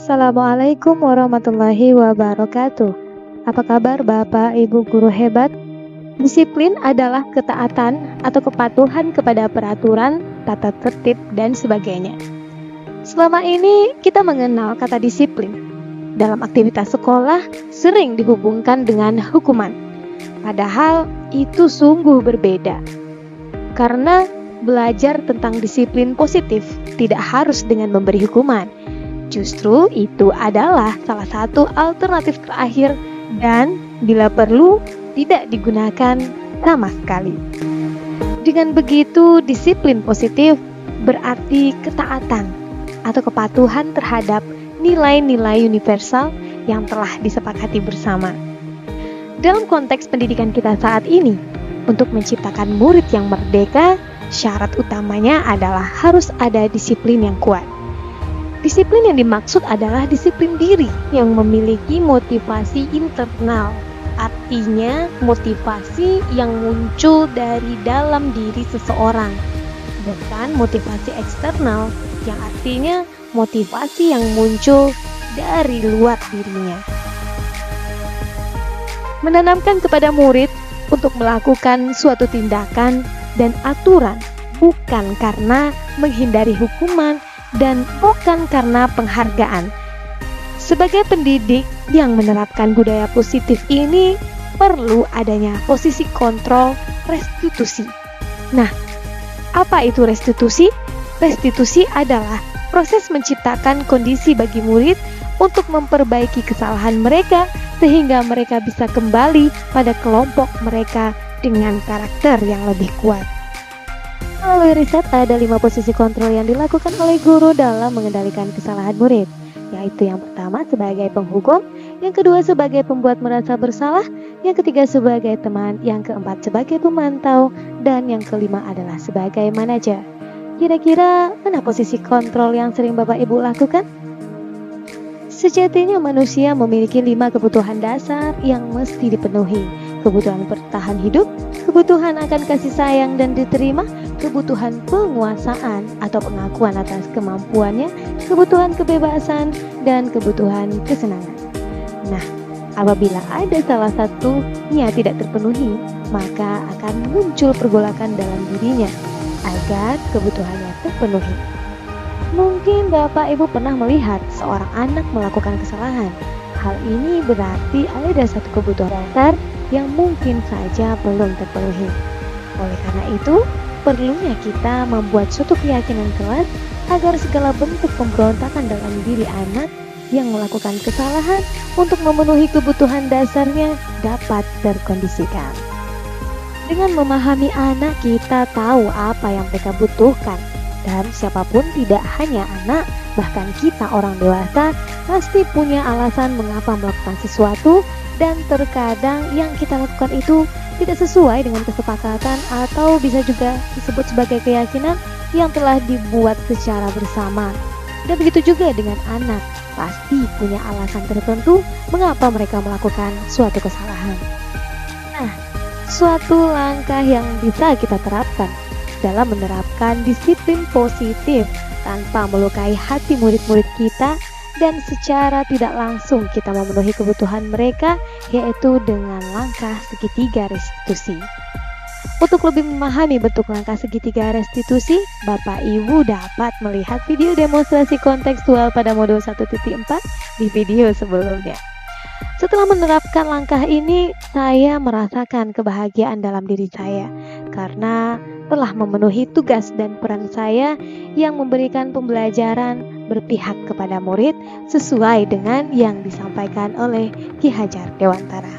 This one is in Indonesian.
Assalamualaikum warahmatullahi wabarakatuh. Apa kabar Bapak Ibu guru hebat? Disiplin adalah ketaatan atau kepatuhan kepada peraturan, tata tertib, dan sebagainya. Selama ini kita mengenal kata disiplin. Dalam aktivitas sekolah sering dihubungkan dengan hukuman. Padahal itu sungguh berbeda. Karena belajar tentang disiplin positif tidak harus dengan memberi hukuman. Justru itu adalah salah satu alternatif terakhir dan bila perlu tidak digunakan sama sekali. Dengan begitu, disiplin positif berarti ketaatan atau kepatuhan terhadap nilai-nilai universal yang telah disepakati bersama. Dalam konteks pendidikan kita saat ini, untuk menciptakan murid yang merdeka, syarat utamanya adalah harus ada disiplin yang kuat. Disiplin yang dimaksud adalah disiplin diri yang memiliki motivasi internal. Artinya motivasi yang muncul dari dalam diri seseorang, bukan motivasi eksternal yang artinya motivasi yang muncul dari luar dirinya. Menanamkan kepada murid untuk melakukan suatu tindakan dan aturan bukan karena menghindari hukuman dan bukan karena penghargaan. Sebagai pendidik yang menerapkan budaya positif ini perlu adanya posisi kontrol restitusi. Nah, apa itu restitusi? Restitusi adalah proses menciptakan kondisi bagi murid untuk memperbaiki kesalahan mereka sehingga mereka bisa kembali pada kelompok mereka dengan karakter yang lebih kuat. Melalui riset ada 5 posisi kontrol yang dilakukan oleh guru dalam mengendalikan kesalahan murid, yaitu yang pertama sebagai penghukum, yang kedua sebagai pembuat merasa bersalah, yang ketiga sebagai teman, yang keempat sebagai pemantau, dan yang kelima adalah sebagai manajer. Kira-kira mana posisi kontrol yang sering Bapak Ibu lakukan? Sejatinya manusia memiliki 5 kebutuhan dasar yang mesti dipenuhi. Kebutuhan bertahan hidup, kebutuhan akan kasih sayang dan diterima, kebutuhan penguasaan atau pengakuan atas kemampuannya, kebutuhan kebebasan, dan kebutuhan kesenangan. Nah, apabila ada salah satunya tidak terpenuhi, maka akan muncul pergolakan dalam dirinya agar kebutuhannya terpenuhi. Mungkin Bapak Ibu pernah melihat seorang anak melakukan kesalahan. Hal ini berarti ada satu kebutuhan dasar yang mungkin saja belum terpenuhi. Oleh karena itu, perlunya kita membuat suatu keyakinan keras agar segala bentuk pemberontakan dalam diri anak yang melakukan kesalahan untuk memenuhi kebutuhan dasarnya dapat terkondisikan. Dengan memahami anak, kita tahu apa yang mereka butuhkan. Dan siapapun, tidak hanya anak, bahkan kita orang dewasa pasti punya alasan mengapa melakukan sesuatu, dan terkadang yang kita lakukan itu tidak sesuai dengan kesepakatan atau bisa juga disebut sebagai keyakinan yang telah dibuat secara bersama. Dan begitu juga dengan anak, pasti punya alasan tertentu mengapa mereka melakukan suatu kesalahan. Nah, suatu langkah yang bisa kita terapkan dalam menerapkan disiplin positif tanpa melukai hati murid-murid kita dan secara tidak langsung kita memenuhi kebutuhan mereka, yaitu dengan langkah segitiga restitusi. Untuk lebih memahami bentuk langkah segitiga restitusi, Bapak Ibu dapat melihat video demonstrasi kontekstual pada modul 1.4 di video sebelumnya. Setelah menerapkan langkah ini, saya merasakan kebahagiaan dalam diri saya karena telah memenuhi tugas dan peran saya yang memberikan pembelajaran berpihak kepada murid sesuai dengan yang disampaikan oleh Ki Hajar Dewantara.